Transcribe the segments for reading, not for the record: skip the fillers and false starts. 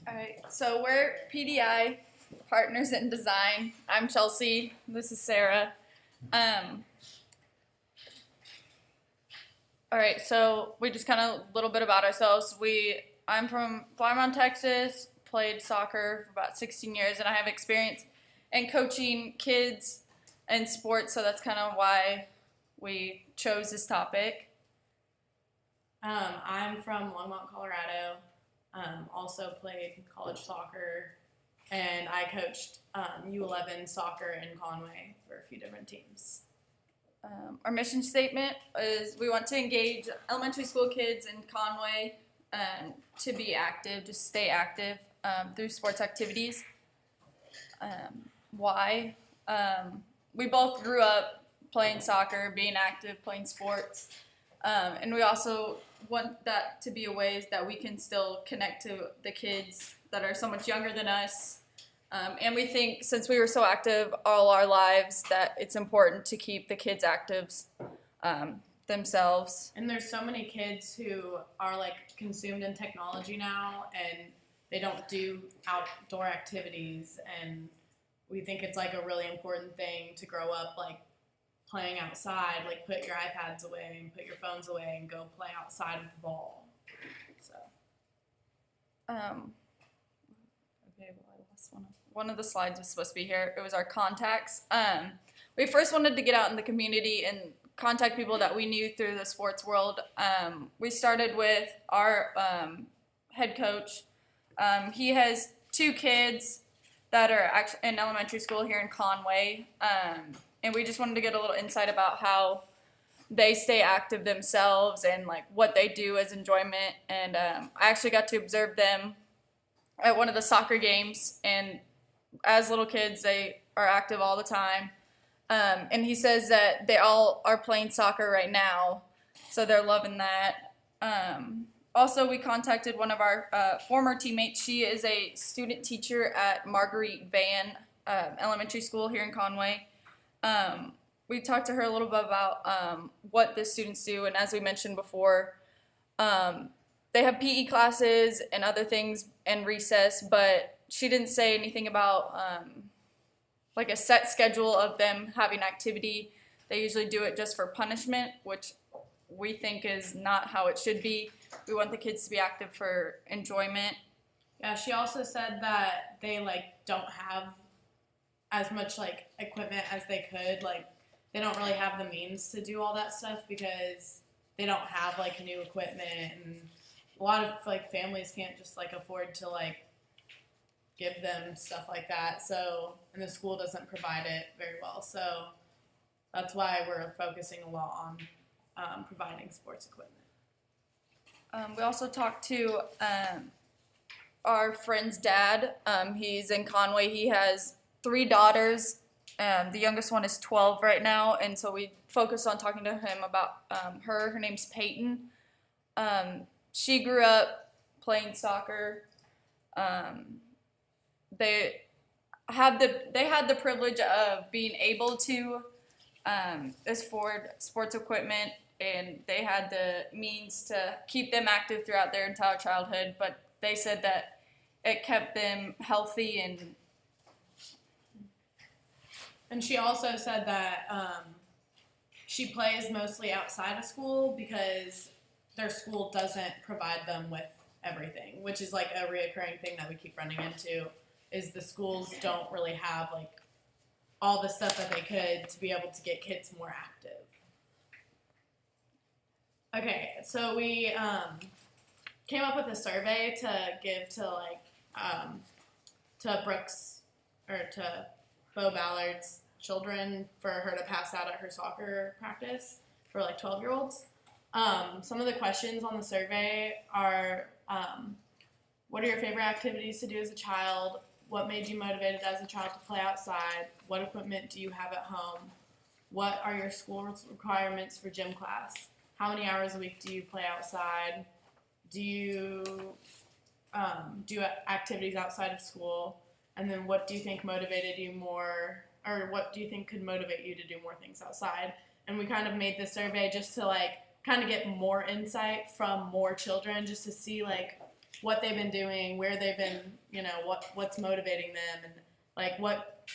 All right, so we're PDI Partners in Design. I'm Chelsea. This is Sara. Um, all right, so we just kind of a little bit about ourselves. I'm from Perlman, Texas. Played soccer for about 16 years, and I have experience in coaching kids in sports. So that's kind of why we chose this topic. I'm from Longmont, Colorado. Also played college soccer, and I coached U11 soccer in Conway for a few different teams. Our mission statement is we want to engage elementary school kids in Conway to be active, just stay active through sports activities. Why? We both grew up playing soccer, being active, playing sports. And we also want that to be a way that we can still connect to the kids that are so much younger than us. And we think since we were so active all our lives that it's important to keep the kids active themselves. And there's so many kids who are like consumed in technology now, and they don't do outdoor activities. And we think it's like a really important thing to grow up like playing outside, like put your iPads away and put your phones away and go play outside with the ball. So. Okay, well, I lost one of the slides was supposed to be here. It was our contacts. We first wanted to get out in the community and contact people that we knew through the sports world. We started with our head coach. He has two kids that are actually in elementary school here in Conway. And we just wanted to get a little insight about how they stay active themselves and like what they do as enjoyment. And I actually got to observe them at one of the soccer games. And as little kids, they are active all the time. And he says that they all are playing soccer right now, so they're loving that. Also, we contacted one of our former teammates. She is a student teacher at Marguerite Van Elementary School here in Conway. We talked to her a little bit about what the students do, and as we mentioned before, they have PE classes and other things in recess, but she didn't say anything about like a set schedule of them having activity. They usually do it just for punishment, which we think is not how it should be. We want the kids to be active for enjoyment. Yeah, she also said that they like don't have as much like equipment as they could. Like they don't really have the means to do all that stuff because they don't have like new equipment, and a lot of like families can't just like afford to like give them stuff like that. So, and the school doesn't provide it very well. So that's why we're focusing a lot on providing sports equipment. We also talked to our friend's dad. He's in Conway. He has 3 daughters. The youngest one is 12 right now, and so we focused on talking to him about her. Her name's Peyton. She grew up playing soccer. They had the privilege of being able to afford sports equipment, and they had the means to keep them active throughout their entire childhood. But they said that it kept them healthy And she also said that she plays mostly outside of school because their school doesn't provide them with everything, which is like a reoccurring thing that we keep running into, is the schools don't really have like all the stuff that they could to be able to get kids more active. Okay, so we came up with a survey to give to like to Brooks or to Bo Ballard's children for her to pass out at her soccer practice for like 12-year-olds. Some of the questions on the survey are, what are your favorite activities to do as a child? What made you motivated as a child to play outside? What equipment do you have at home? What are your school requirements for gym class? How many hours a week do you play outside? Do you do activities outside of school? And then what do you think motivated you more, or what do you think could motivate you to do more things outside? And we kind of made this survey just to like kind of get more insight from more children, just to see like what they've been doing, where they've been, what's motivating them, and like what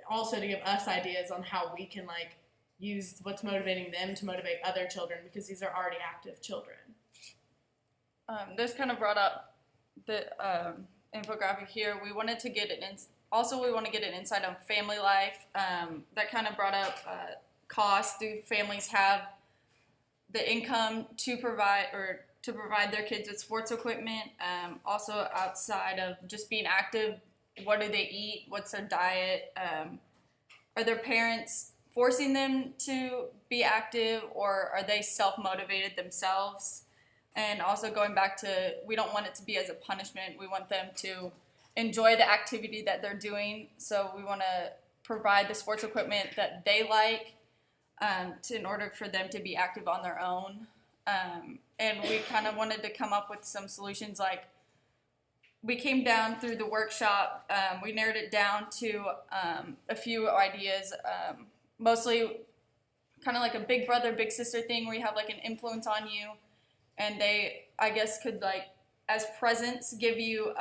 also to give us ideas on how we can like use what's motivating them to motivate other children, because these are already active children. This kind of brought up the infographic here. We wanted to get we want to get an insight on family life. That kind of brought up cost. Do families have the income to provide their kids with sports equipment? Also, outside of just being active, what do they eat? What's their diet? Are their parents forcing them to be active, or are they self-motivated themselves? And also going back to, we don't want it to be as a punishment. We want them to enjoy the activity that they're doing. So we want to provide the sports equipment that they like in order for them to be active on their own. And we kind of wanted to come up with some solutions. Like, we came down through the workshop. We narrowed it down to a few ideas, mostly kind of like a big brother, big sister thing, where you have like an influence on you, and they, I guess, could like as presents give you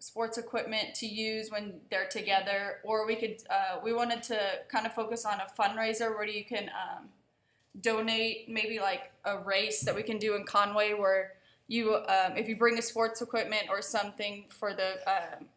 sports equipment to use when they're together. Or we wanted to kind of focus on a fundraiser where you can donate, maybe like a race that we can do in Conway, where you, if you bring a sports equipment or something for the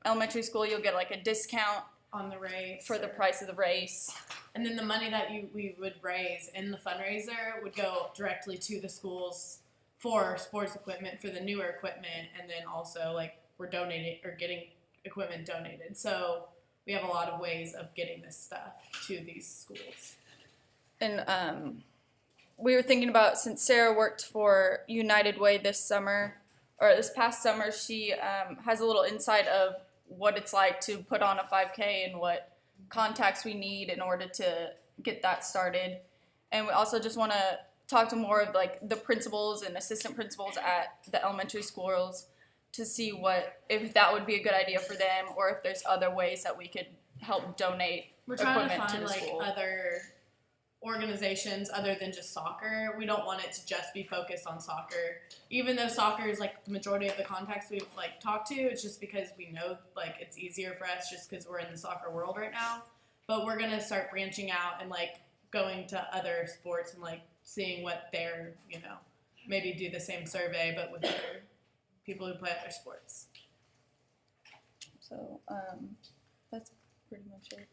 elementary school, you'll get like a discount on the race for the price of the race. And then the money that we would raise in the fundraiser would go directly to the schools for sports equipment, for the newer equipment, and then also like we're donating or getting equipment donated. So we have a lot of ways of getting this stuff to these schools. And we were thinking about, since Sara worked for United Way this past summer, she has a little insight of what it's like to put on a 5K and what contacts we need in order to get that started. And we also just want to talk to more of like the principals and assistant principals at the elementary schools to see if that would be a good idea for them, or if there's other ways that we could help donate equipment to the school. We're trying to find like other organizations other than just soccer. We don't want it to just be focused on soccer. Even though soccer is like the majority of the contacts we've like talked to, it's just because we know like it's easier for us just because we're in the soccer world right now. But we're gonna start branching out and like going to other sports and like seeing what they're, maybe do the same survey but with other people who play other sports. So that's pretty much it.